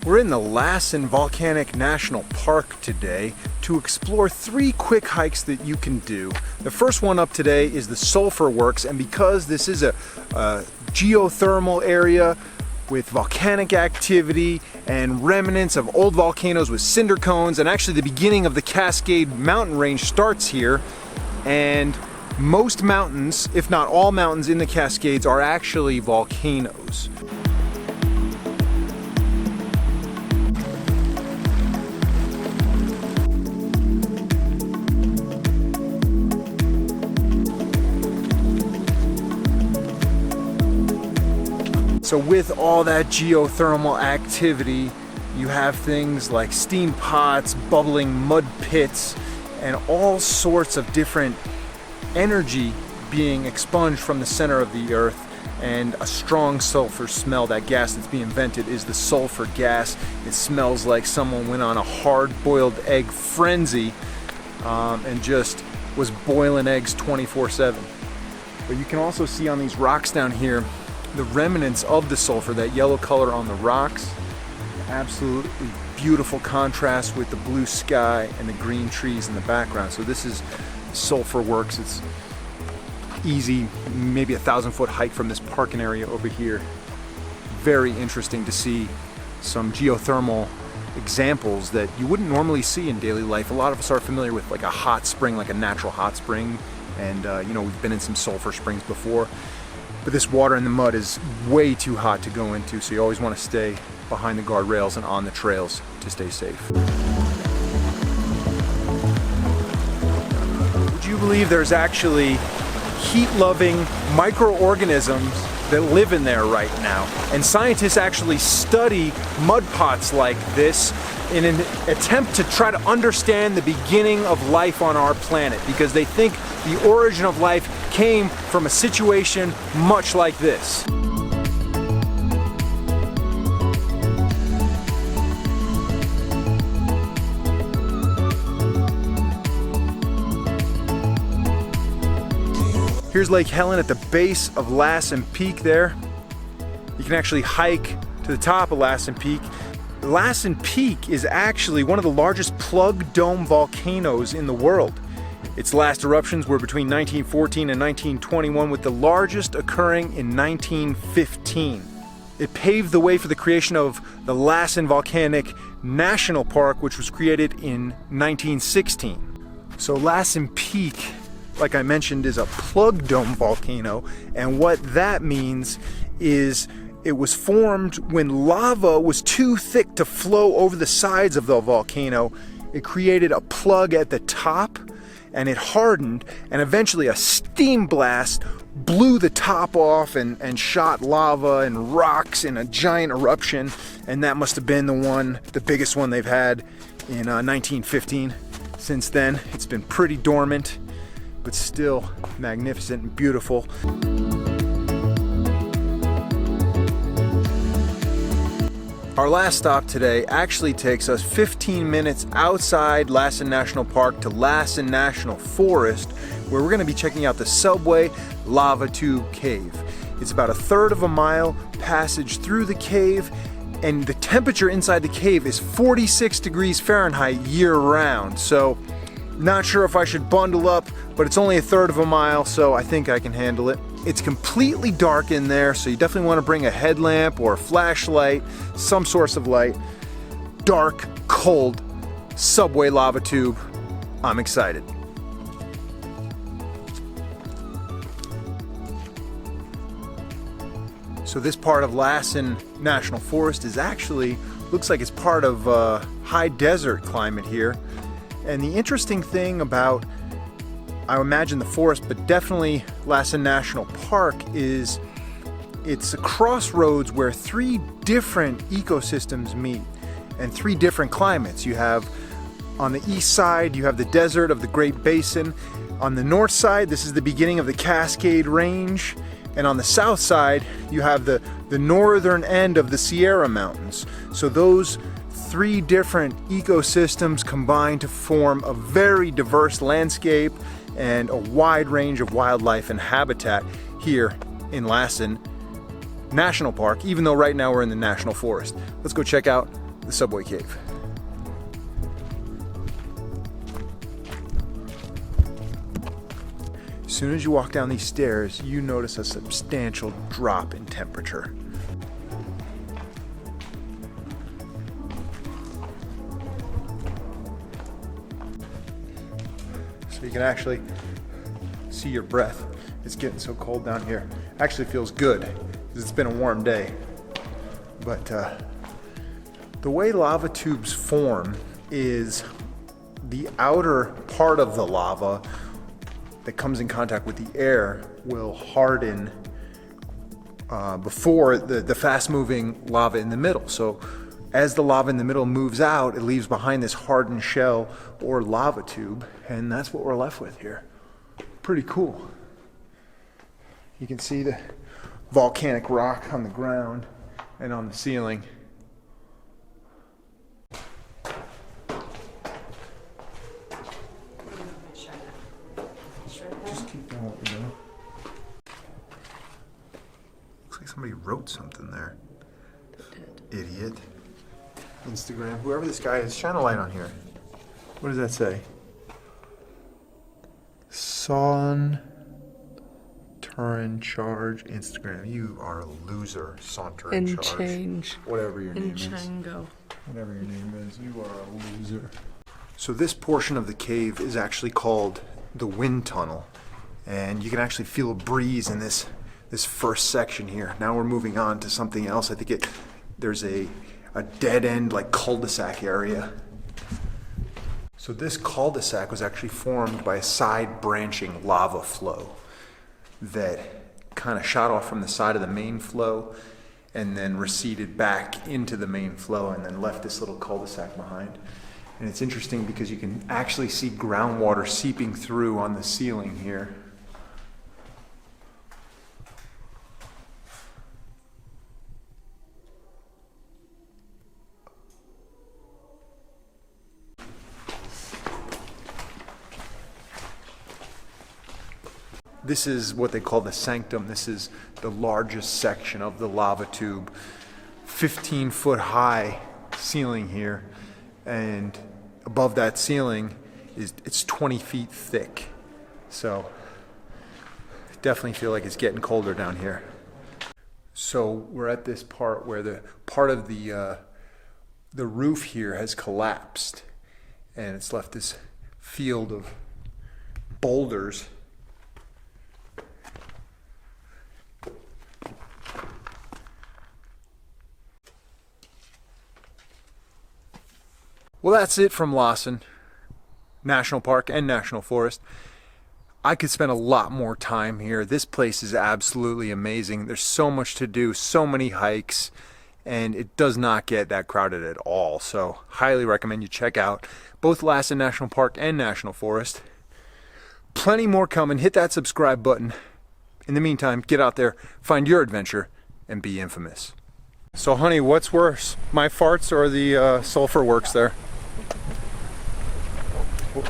We're in the Lassen Volcanic National Park today to explore 3 quick hikes that you can do. The first one up today is the Sulfur Works, and because this is a geothermal area with volcanic activity and remnants of old volcanoes with cinder cones, and actually the beginning of the Cascade mountain range starts here, and most mountains, if not all mountains in the Cascades, are actually volcanoes. So with all that geothermal activity, you have things like steam pots, bubbling mud pits, and all sorts of different energy being expunged from the center of the earth, and a strong sulfur smell. That gas that's being vented is the sulfur gas. It smells like someone went on a hard-boiled egg frenzy and just was boiling eggs 24/7. But you can also see on these rocks down here the remnants of the sulfur, that yellow color on the rocks. Absolutely beautiful contrast with the blue sky and the green trees in the background. So this is Sulfur Works. It's easy, maybe 1,000-foot hike from this parking area over here. Very interesting to see some geothermal examples that you wouldn't normally see in daily life. A lot of us are familiar with like a hot spring, like a natural hot spring, and you know, we've been in some sulfur springs before. But this water in the mud is way too hot to go into, so you always want to stay behind the guardrails and on the trails to stay safe. Would you believe there's actually heat-loving microorganisms that live in there right now? And scientists actually study mud pots like this in an attempt to try to understand the beginning of life on our planet, because they think the origin of life came from a situation much like this. Here's Lake Helen at the base of Lassen Peak there. You can actually hike to the top of Lassen Peak. Lassen Peak is actually one of the largest plug dome volcanoes in the world. Its last eruptions were between 1914 and 1921, with the largest occurring in 1915. It paved the way for the creation of the Lassen Volcanic National Park, which was created in 1916. So Lassen Peak, like I mentioned, is a plug dome volcano, and what that means is it was formed when lava was too thick to flow over the sides of the volcano. It created a plug at the top, and it hardened, and eventually a steam blast blew the top off and shot lava and rocks in a giant eruption, and that must have been the biggest one they've had in 1915. Since then, it's been pretty dormant, but still magnificent and beautiful. Our last stop today actually takes us 15 minutes outside Lassen National Park to Lassen National Forest, where we're going to be checking out the Subway Lava Tube Cave. It's about 1/3 of a mile passage through the cave, and the temperature inside the cave is 46 degrees Fahrenheit year-round. So not sure if I should bundle up, but it's only 1/3 of a mile, so I think I can handle it. It's completely dark in there, so you definitely want to bring a headlamp or a flashlight, some source of light. Dark, cold, subway lava tube. I'm excited. So this part of Lassen National Forest is actually, looks like it's part of high desert climate here. And the interesting thing about, I imagine, the forest, but definitely Lassen National Park, is it's a crossroads where 3 different ecosystems meet and 3 different climates. You have, on the east side, you have the desert of the Great Basin. On the north side, this is the beginning of the Cascade Range. And on the south side, you have the northern end of the Sierra Mountains. So those 3 different ecosystems combine to form a very diverse landscape and a wide range of wildlife and habitat here in Lassen National Park, even though right now we're in the National Forest. Let's go check out the subway cave. As soon as you walk down these stairs, you notice a substantial drop in temperature. So you can actually see your breath. It's getting so cold down here. Actually feels good because it's been a warm day. But the way lava tubes form is the outer part of the lava that comes in contact with the air will harden before the fast-moving lava in the middle. So as the lava in the middle moves out, it leaves behind this hardened shell or lava tube, and that's what we're left with here. Pretty cool. You can see the volcanic rock on the ground and on the ceiling. Just keep going what you're doing. Looks like somebody wrote something there. Idiot. Instagram. Whoever this guy is, shine a light on here. What does that say? Son Turin charge Instagram. You are a loser. Saunter in charge. Change. Whatever your name is. Whatever your name is, you are a loser. So this portion of the cave is actually called the wind tunnel, and you can actually feel a breeze in this first section here. Now we're moving on to something else. I think there's a dead end like cul-de-sac area. So this cul-de-sac was actually formed by a side branching lava flow that kind of shot off from the side of the main flow and then receded back into the main flow and then left this little cul-de-sac behind. And it's interesting because you can actually see groundwater seeping through on the ceiling here. This is what they call the sanctum. This is the largest section of the lava tube. 15-foot high ceiling here, and above that ceiling it's 20 feet thick. So definitely feel like it's getting colder down here. So we're at this part where the part of the roof here has collapsed, and it's left this field of boulders. Well, that's it from Lassen National Park and National Forest. I could spend a lot more time here. This place is absolutely amazing. There's so much to do, so many hikes, and it does not get that crowded at all. So highly recommend you check out both Lassen National Park and National Forest. Plenty more coming. Hit that subscribe button. In the meantime, get out there, find your adventure, and be infamous. So honey, what's worse, my farts or the Sulfur Works there?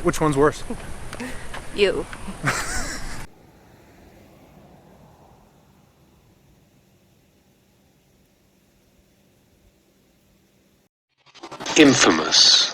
Which one's worse? You. Infamous.